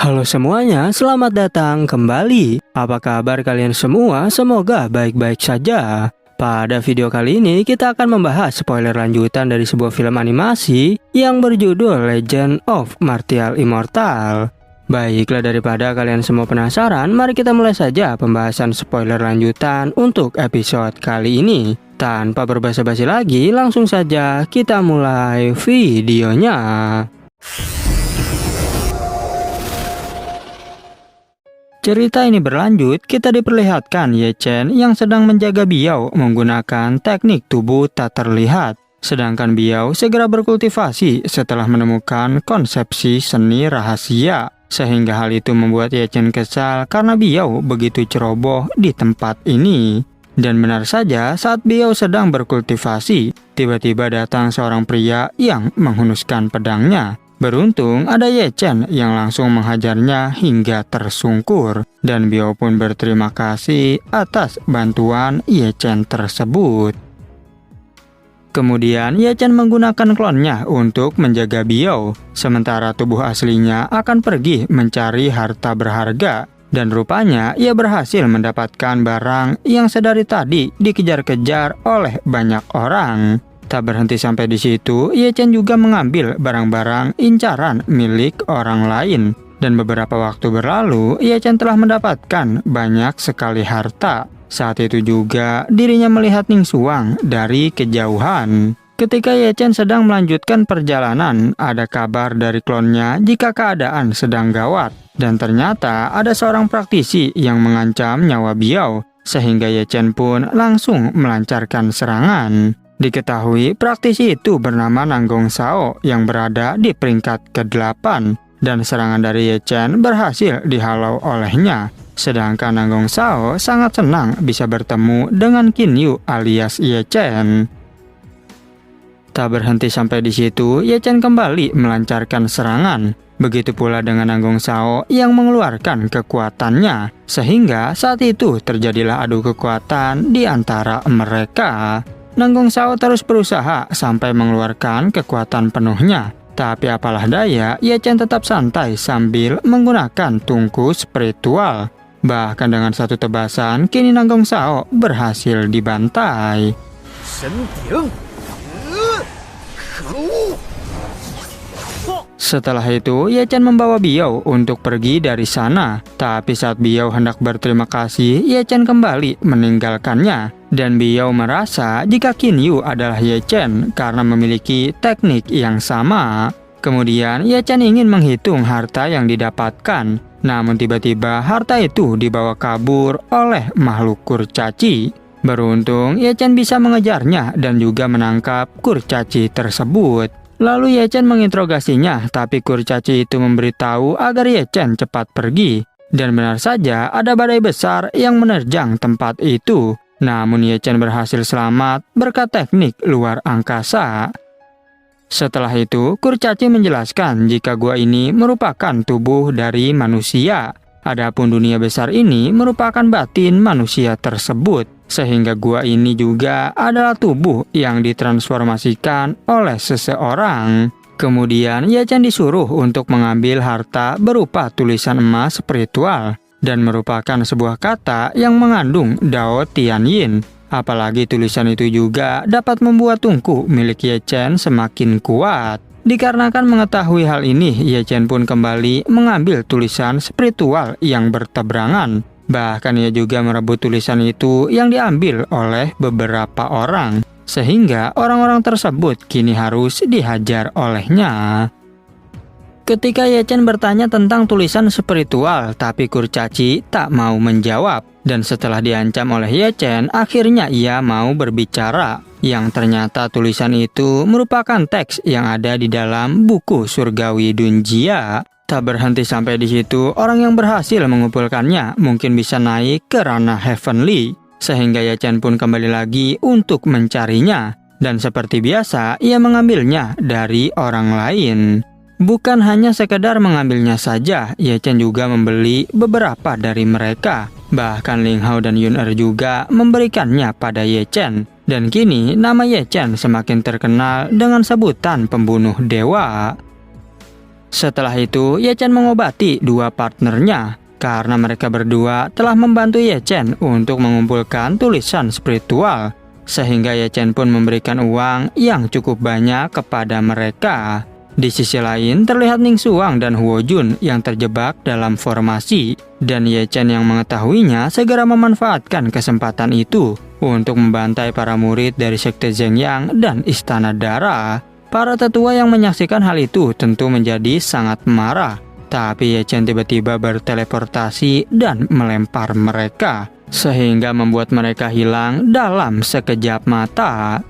Halo semuanya, selamat datang kembali. Apa kabar kalian semua? Semoga baik-baik saja. Pada video kali ini kita akan membahas spoiler lanjutan dari sebuah film animasi yang berjudul Legend of Martial Immortal. Baiklah, daripada kalian semua penasaran, mari kita mulai saja pembahasan spoiler lanjutan untuk episode kali ini. Tanpa berbasa-basi lagi, langsung saja kita mulai videonya. Cerita ini berlanjut, kita diperlihatkan Ye Chen yang sedang menjaga Biao menggunakan teknik tubuh tak terlihat. Sedangkan Biao segera berkultivasi setelah menemukan konsepsi seni rahasia. Sehingga hal itu membuat Ye Chen kesal karena Biao begitu ceroboh di tempat ini. Dan benar saja, saat Biao sedang berkultivasi, tiba-tiba datang seorang pria yang menghunuskan pedangnya. Beruntung ada Ye Chen yang langsung menghajarnya hingga tersungkur, dan Biao pun berterima kasih atas bantuan Ye Chen tersebut. Kemudian Ye Chen menggunakan klonnya untuk menjaga Biao, sementara tubuh aslinya akan pergi mencari harta berharga, dan rupanya ia berhasil mendapatkan barang yang sedari tadi dikejar-kejar oleh banyak orang. Tak berhenti sampai di situ, Ye Chen juga mengambil barang-barang incaran milik orang lain. Dan beberapa waktu berlalu, Ye Chen telah mendapatkan banyak sekali harta. Saat itu juga, dirinya melihat Ning Xuang dari kejauhan. Ketika Ye Chen sedang melanjutkan perjalanan, ada kabar dari klonnya jika keadaan sedang gawat. Dan ternyata ada seorang praktisi yang mengancam nyawa Biao, sehingga Ye Chen pun langsung melancarkan serangan. Diketahui praktisi itu bernama Nanggong Sao yang berada di peringkat ke-8, dan serangan dari Ye Chen berhasil dihalau olehnya. Sedangkan Nanggong Sao sangat senang bisa bertemu dengan Qin Yu alias Ye Chen. Tak berhenti sampai di situ, Ye Chen kembali melancarkan serangan. Begitu pula dengan Nanggong Sao yang mengeluarkan kekuatannya, sehingga saat itu terjadilah adu kekuatan di antara mereka. Nanggong Sao terus berusaha sampai mengeluarkan kekuatan penuhnya. Tapi apalah daya, Ye Chen tetap santai sambil menggunakan tungku spiritual. Bahkan dengan satu tebasan, kini Nanggong Sao berhasil dibantai. Setelah itu, Ye Chen membawa Biao untuk pergi dari sana. Tapi saat Biao hendak berterima kasih, Ye Chen kembali meninggalkannya. Dan Biao merasa jika Qin Yu adalah Ye Chen karena memiliki teknik yang sama. Kemudian Ye Chen ingin menghitung harta yang didapatkan. Namun tiba-tiba harta itu dibawa kabur oleh makhluk kurcaci. Beruntung Ye Chen bisa mengejarnya dan juga menangkap kurcaci tersebut. Lalu Ye Chen menginterogasinya, tapi kurcaci itu memberitahu agar Ye Chen cepat pergi. Dan benar saja ada badai besar yang menerjang tempat itu. Namun Ye Chen berhasil selamat berkat teknik luar angkasa. Setelah itu, kurcaci menjelaskan jika gua ini merupakan tubuh dari manusia. Adapun dunia besar ini merupakan batin manusia tersebut. Sehingga gua ini juga adalah tubuh yang ditransformasikan oleh seseorang. Kemudian Ye Chen disuruh untuk mengambil harta berupa tulisan emas spiritual dan merupakan sebuah kata yang mengandung Dao Tianyin. Apalagi tulisan itu juga dapat membuat tungku milik Ye Chen semakin kuat. Dikarenakan mengetahui hal ini, Ye Chen pun kembali mengambil tulisan spiritual yang berteberangan. Bahkan ia juga merebut tulisan itu yang diambil oleh beberapa orang. Sehingga orang-orang tersebut kini harus dihajar olehnya. Ketika Ye Chen bertanya tentang tulisan spiritual, tapi kurcaci tak mau menjawab. Dan setelah diancam oleh Ye Chen, akhirnya ia mau berbicara. Yang ternyata tulisan itu merupakan teks yang ada di dalam buku surgawi Dunjia. Tak berhenti sampai di situ, orang yang berhasil mengumpulkannya mungkin bisa naik ke ranah Heavenly. Sehingga Ye Chen pun kembali lagi untuk mencarinya. Dan seperti biasa, ia mengambilnya dari orang lain. Bukan hanya sekedar mengambilnya saja, Ye Chen juga membeli beberapa dari mereka. Bahkan Ling Hao dan Yun Er juga memberikannya pada Ye Chen. Dan kini nama Ye Chen semakin terkenal dengan sebutan pembunuh dewa. Setelah itu, Ye Chen mengobati dua partnernya karena mereka berdua telah membantu Ye Chen untuk mengumpulkan tulisan spiritual, sehingga Ye Chen pun memberikan uang yang cukup banyak kepada mereka. Di sisi lain, terlihat Ning Xuang dan Huo Jun yang terjebak dalam formasi, dan Ye Chen yang mengetahuinya segera memanfaatkan kesempatan itu untuk membantai para murid dari Sekte Zhengyang dan Istana Darah. Para tetua yang menyaksikan hal itu tentu menjadi sangat marah, tapi Ye Chen tiba-tiba berteleportasi dan melempar mereka, sehingga membuat mereka hilang dalam sekejap mata.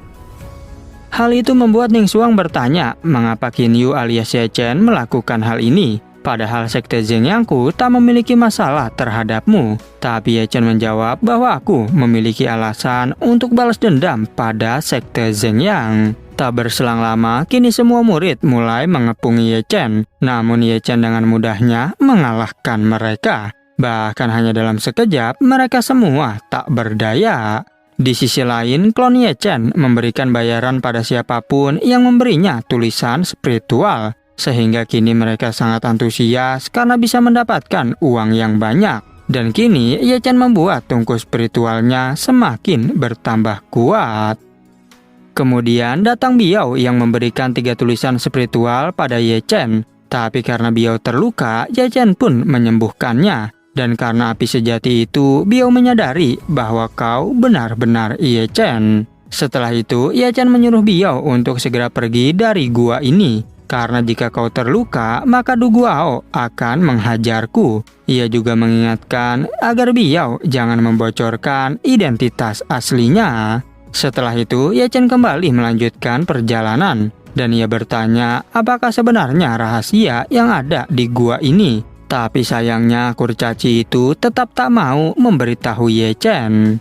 Hal itu membuat Ning Xuang bertanya mengapa Qin Yu alias Ye Chen melakukan hal ini, padahal Sekte Zhengyangku tak memiliki masalah terhadapmu. Tapi Ye Chen menjawab bahwa aku memiliki alasan untuk balas dendam pada Sekte Zhengyang. Tak berselang lama, kini semua murid mulai mengepungi Ye Chen. Namun Ye Chen dengan mudahnya mengalahkan mereka. Bahkan hanya dalam sekejap, mereka semua tak berdaya. Di sisi lain, klon Ye Chen memberikan bayaran pada siapapun yang memberinya tulisan spiritual. Sehingga kini mereka sangat antusias karena bisa mendapatkan uang yang banyak. Dan kini Ye Chen membuat tungku spiritualnya semakin bertambah kuat. Kemudian datang Biao yang memberikan 3 tulisan spiritual pada Ye Chen. Tapi karena Biao terluka, Ye Chen pun menyembuhkannya. Dan karena api sejati itu, Biao menyadari bahwa kau benar-benar Ye Chen. Setelah itu, Ye Chen menyuruh Biao untuk segera pergi dari gua ini. Karena jika kau terluka, maka Du Guao akan menghajarku. Ia juga mengingatkan agar Biao jangan membocorkan identitas aslinya. Setelah itu, Ye Chen kembali melanjutkan perjalanan, dan ia bertanya apakah sebenarnya rahasia yang ada di gua ini. Tapi sayangnya kurcaci itu tetap tak mau memberitahu Ye Chen.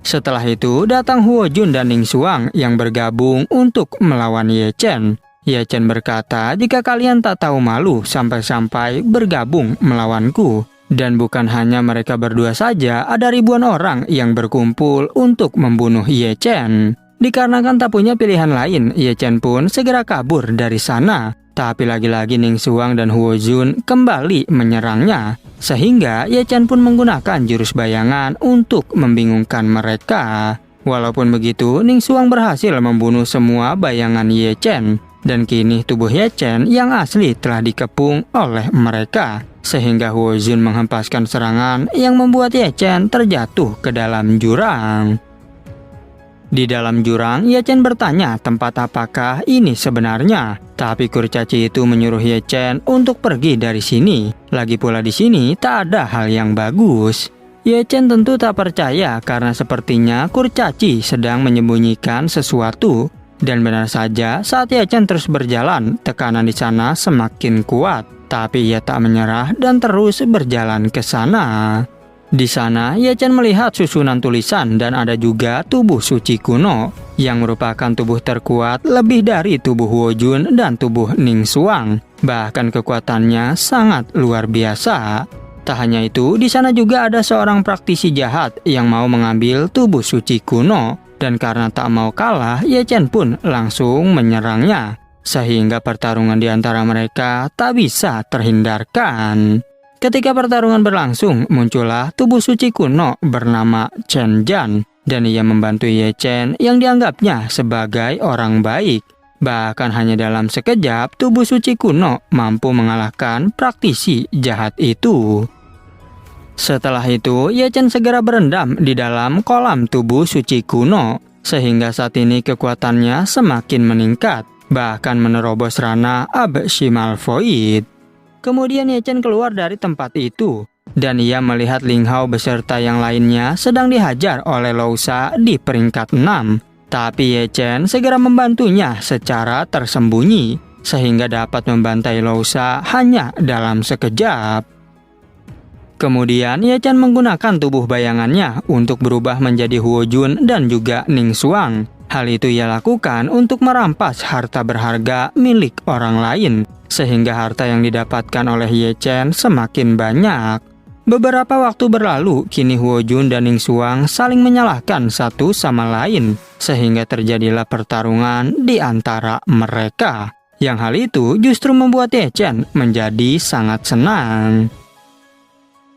Setelah itu, datang Huo Jun dan Ning Xuang yang bergabung untuk melawan Ye Chen. Ye Chen berkata, jika kalian tak tahu malu sampai-sampai bergabung melawanku. Dan bukan hanya mereka berdua saja, ada ribuan orang yang berkumpul untuk membunuh Ye Chen. Dikarenakan tak punya pilihan lain, Ye Chen pun segera kabur dari sana. Tapi lagi-lagi Ning Xuang dan Huo Jun kembali menyerangnya. Sehingga Ye Chen pun menggunakan jurus bayangan untuk membingungkan mereka. Walaupun begitu, Ning Xuang berhasil membunuh semua bayangan Ye Chen. Dan kini tubuh Ye Chen yang asli telah dikepung oleh mereka. Sehingga Huo Jun menghempaskan serangan yang membuat Ye Chen terjatuh ke dalam jurang. Di dalam jurang, Ye Chen bertanya tempat apakah ini sebenarnya. Tapi kurcaci itu menyuruh Ye Chen untuk pergi dari sini. Lagi pula di sini tak ada hal yang bagus. Ye Chen tentu tak percaya karena sepertinya kurcaci sedang menyembunyikan sesuatu. Dan benar saja, saat Ye Chen terus berjalan, tekanan di sana semakin kuat. Tapi ia tak menyerah dan terus berjalan ke sana. Di sana, Ye Chen melihat susunan tulisan dan ada juga tubuh suci kuno yang merupakan tubuh terkuat lebih dari tubuh Huo Jun dan tubuh Ning Xuang. Bahkan kekuatannya sangat luar biasa. Tak hanya itu, di sana juga ada seorang praktisi jahat yang mau mengambil tubuh suci kuno. Dan karena tak mau kalah, Ye Chen pun langsung menyerangnya. Sehingga pertarungan di antara mereka tak bisa terhindarkan. Ketika pertarungan berlangsung, muncullah tubuh suci kuno bernama Chen Zhan. Dan ia membantu Ye Chen yang dianggapnya sebagai orang baik. Bahkan hanya dalam sekejap, tubuh suci kuno mampu mengalahkan praktisi jahat itu. Setelah itu, Ye Chen segera berendam di dalam kolam tubuh suci kuno. Sehingga saat ini kekuatannya semakin meningkat. Bahkan menerobos ranah Abysmal Void. Kemudian Ye Chen keluar dari tempat itu. Dan ia melihat Ling Hao beserta yang lainnya sedang dihajar oleh Lou Sha di peringkat 6. Tapi Ye Chen segera membantunya secara tersembunyi. Sehingga dapat membantai Lou Sha hanya dalam sekejap. Kemudian Ye Chen menggunakan tubuh bayangannya untuk berubah menjadi Huo Jun dan juga Ning Xuang. Hal itu ia lakukan untuk merampas harta berharga milik orang lain. Sehingga harta yang didapatkan oleh Ye Chen semakin banyak. Beberapa waktu berlalu, kini Huo Jun dan Ning Xuang saling menyalahkan satu sama lain. Sehingga terjadilah pertarungan di antara mereka. Yang hal itu justru membuat Ye Chen menjadi sangat senang.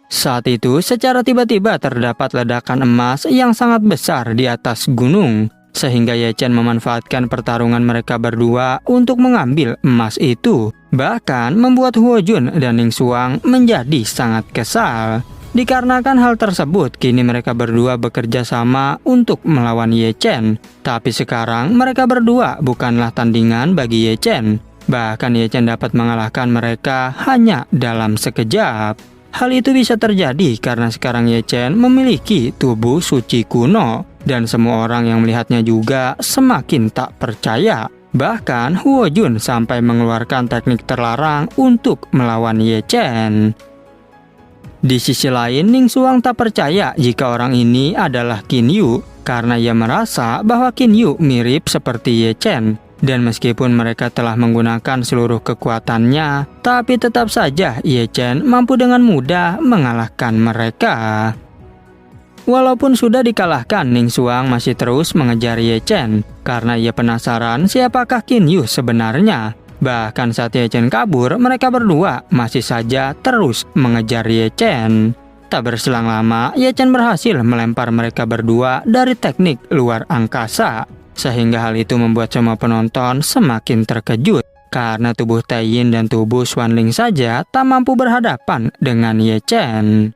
Saat itu, secara tiba-tiba terdapat ledakan emas yang sangat besar di atas gunung, sehingga Ye Chen memanfaatkan pertarungan mereka berdua untuk mengambil emas itu, bahkan membuat Huo Jun dan Ning Xuang menjadi sangat kesal. Dikarenakan hal tersebut, kini mereka berdua bekerja sama untuk melawan Ye Chen. Tapi sekarang mereka berdua bukanlah tandingan bagi Ye Chen. Bahkan Ye Chen dapat mengalahkan mereka hanya dalam sekejap. Hal itu bisa terjadi karena sekarang Ye Chen memiliki tubuh suci kuno, dan semua orang yang melihatnya juga semakin tak percaya. Bahkan Huo Jun sampai mengeluarkan teknik terlarang untuk melawan Ye Chen. Di sisi lain, Ning Xuang tak percaya jika orang ini adalah Qin Yu, karena ia merasa bahwa Qin Yu mirip seperti Ye Chen. Dan meskipun mereka telah menggunakan seluruh kekuatannya, tapi tetap saja Ye Chen mampu dengan mudah mengalahkan mereka. Walaupun sudah dikalahkan, Ning Xuang masih terus mengejar Ye Chen, karena ia penasaran siapakah Qin Yu sebenarnya. Bahkan saat Ye Chen kabur, mereka berdua masih saja terus mengejar Ye Chen. Tak berselang lama, Ye Chen berhasil melempar mereka berdua dari teknik luar angkasa. Sehingga hal itu membuat semua penonton semakin terkejut, karena tubuh Tai Yin dan tubuh Xuanling saja tak mampu berhadapan dengan Ye Chen.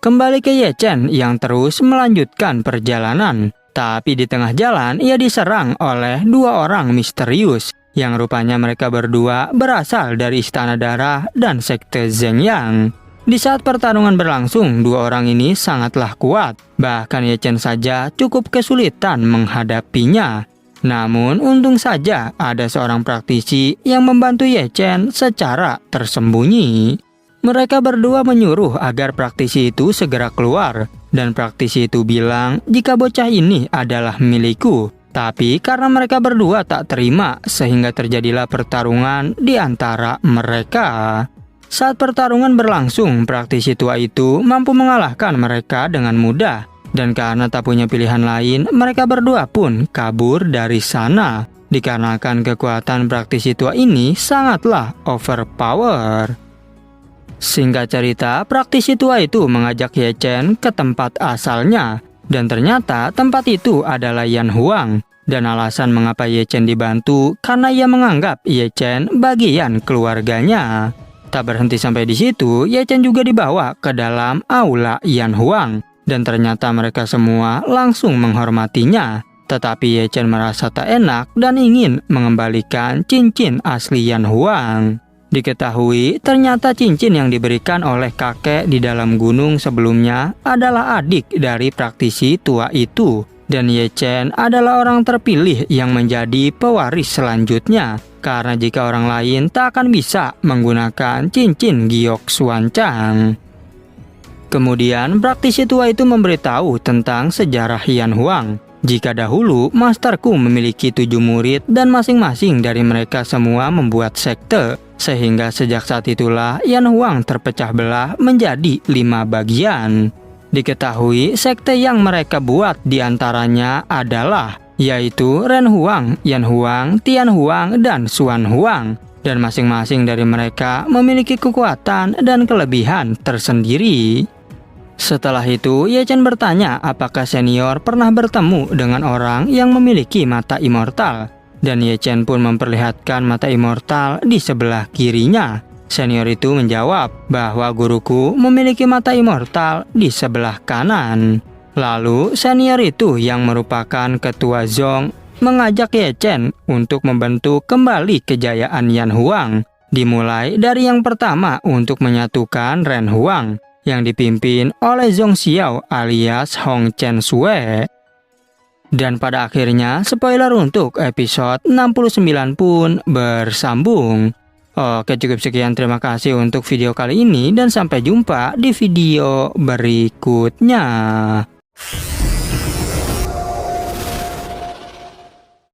Kembali ke Ye Chen yang terus melanjutkan perjalanan, tapi di tengah jalan ia diserang oleh dua orang misterius, yang rupanya mereka berdua berasal dari Istana Darah dan Sekte Zhengyang. Di saat pertarungan berlangsung, dua orang ini sangatlah kuat. Bahkan Ye Chen saja cukup kesulitan menghadapinya. Namun untung saja ada seorang praktisi yang membantu Ye Chen secara tersembunyi. Mereka berdua menyuruh agar praktisi itu segera keluar. Dan praktisi itu bilang jika bocah ini adalah milikku. Tapi karena mereka berdua tak terima, sehingga terjadilah pertarungan di antara mereka. Saat pertarungan berlangsung, praktisi tua itu mampu mengalahkan mereka dengan mudah. Dan karena tak punya pilihan lain, mereka berdua pun kabur dari sana. Dikarenakan kekuatan praktisi tua ini sangatlah overpower. Singkat cerita, praktisi tua itu mengajak Ye Chen ke tempat asalnya. Dan ternyata tempat itu adalah Yan Huang. Dan alasan mengapa Ye Chen dibantu karena ia menganggap Ye Chen bagian keluarganya. Tak berhenti sampai di situ, Ye Chen juga dibawa ke dalam aula Yan Huang. Dan ternyata mereka semua langsung menghormatinya. Tetapi Ye Chen merasa tak enak dan ingin mengembalikan cincin asli Yan Huang. Diketahui, ternyata cincin yang diberikan oleh kakek di dalam gunung sebelumnya adalah adik dari praktisi tua itu. Dan Ye Chen adalah orang terpilih yang menjadi pewaris selanjutnya. Karena jika orang lain tak akan bisa menggunakan cincin giok Xuanchang. Kemudian praktisi tua itu memberitahu tentang sejarah Yan Huang. Jika dahulu masterku memiliki 7 murid dan masing-masing dari mereka semua membuat sekte. Sehingga sejak saat itulah Yan Huang terpecah belah menjadi 5 bagian. Diketahui sekte yang mereka buat diantaranya adalah yaitu Ren Huang, Yan Huang, Tian Huang, dan Xuan Huang. Dan masing-masing dari mereka memiliki kekuatan dan kelebihan tersendiri. Setelah itu, Ye Chen bertanya apakah senior pernah bertemu dengan orang yang memiliki mata immortal. Dan Ye Chen pun memperlihatkan mata immortal di sebelah kirinya. Senior itu menjawab bahwa guruku memiliki mata immortal di sebelah kanan. Lalu senior itu yang merupakan ketua Zong mengajak Ye Chen untuk membentuk kembali kejayaan Yan Huang. Dimulai dari yang pertama untuk menyatukan Ren Huang yang dipimpin oleh Zong Xiao alias Hong Chen Sui. Dan pada akhirnya spoiler untuk episode 69 pun bersambung. Oke, cukup sekian, terima kasih untuk video kali ini dan sampai jumpa di video berikutnya.